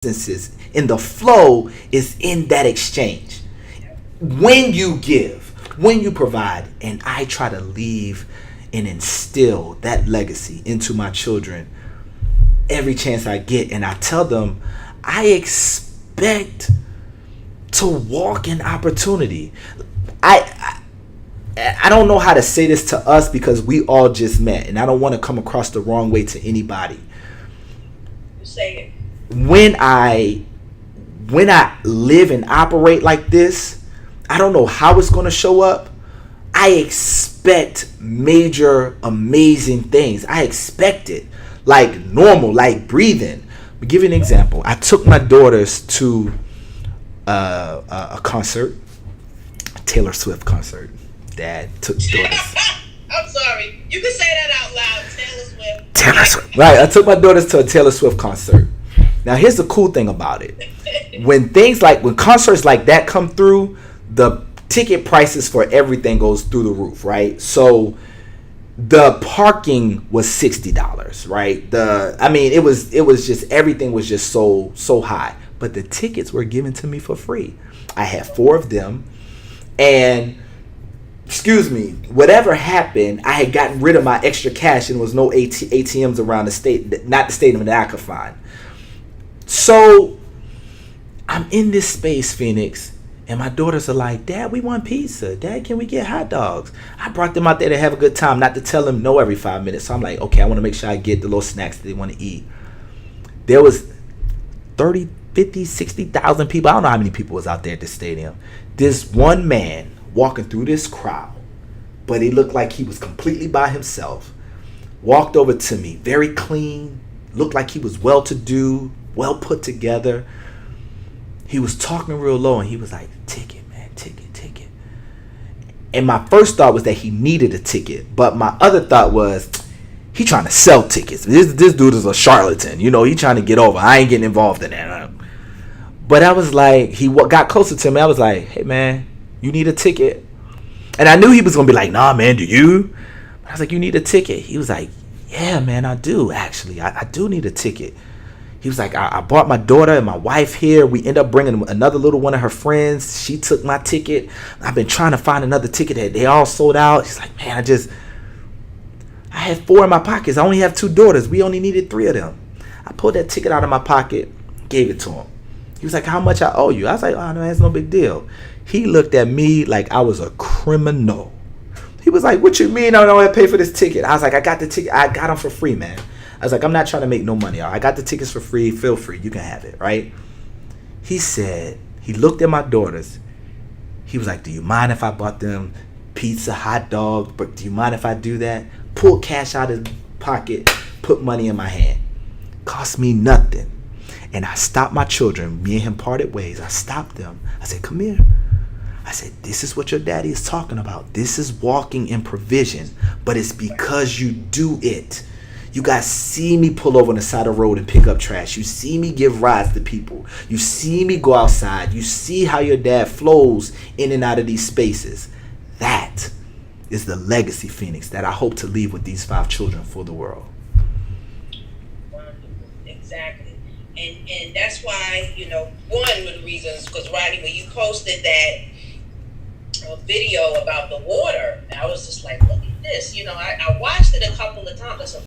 instances in the flow is in that exchange. When you give, when you provide, and I try to leave and instill that legacy into my children every chance I get, and I tell them I expect to walk in opportunity. I don't know how to say this to us because we all just met, and I don't want to come across the wrong way to anybody. You say it. When I live and operate like this, I don't know how it's going to show up. I expect major, amazing things. I expect it like normal, like breathing. I'll give you an example. I took my daughters to a concert, a Taylor Swift concert. Dad took daughters. I'm sorry. You can say that out loud. Taylor Swift. Taylor Swift. Right. I took my daughters to a Taylor Swift concert. Now, here's the cool thing about it. When concerts like that come through, the ticket prices for everything goes through the roof, right? So the parking was $60, right? It was just, everything was just so high. But the tickets were given to me for free. I had 4 of them, and whatever happened, I had gotten rid of my extra cash and there was no ATMs around the state, not the stadium that I could find. So I'm in this space, Phoenix, and my daughters are like, Dad, we want pizza. Dad, can we get hot dogs? I brought them out there to have a good time, not to tell them no every 5 minutes. So I'm like, okay, I want to make sure I get the little snacks that they want to eat. There was 30, 50, 60,000 people. I don't know how many people was out there at the stadium. This one man walking through this crowd, but he looked like he was completely by himself, walked over to me, very clean, looked like he was well-to-do, well put together. He was talking real low, and he was like, ticket, man, ticket. And my first thought was that he needed a ticket, but my other thought was, he trying to sell tickets. This dude is a charlatan. He trying to get over. I ain't getting involved in that. But I was like, he got closer to me. I was like, hey, man, you need a ticket? And I knew he was going to be like, nah, man, do you? I was like, you need a ticket? He was like, yeah, man, I do, actually. I do need a ticket. He was like, I brought my daughter and my wife here. We end up bringing another little one of her friends. She took my ticket. I've been trying to find another ticket that they all sold out. He's like, man, I had 4 in my pockets. I only have 2 daughters. We only needed 3 of them. I pulled that ticket out of my pocket, gave it to him. He was like, how much I owe you? I was like, oh, no, that's no big deal. He looked at me like I was a criminal. He was like, what you mean I don't have to pay for this ticket? I was like, I got the ticket. I got them for free, man. I was like, I'm not trying to make no money. I got the tickets for free. Feel free. You can have it, right? He said, he looked at my daughters. He was like, do you mind if I bought them pizza, hot dog? But do you mind if I do that? Pulled cash out of his pocket, put money in my hand. Cost me nothing. And I stopped my children. Me and him parted ways. I stopped them. I said, come here. I said, this is what your daddy is talking about. This is walking in provision. But it's because you do it. You guys see me pull over on the side of the road and pick up trash. You see me give rides to people. You see me go outside. You see how your dad flows in and out of these spaces. That is the legacy, Phoenix, that I hope to leave with these 5 children for the world. Wonderful. Exactly. And that's why, one of the reasons, because Rodney, when you posted that video about the water, I was just like, look at this. I watched it a couple of times. I said,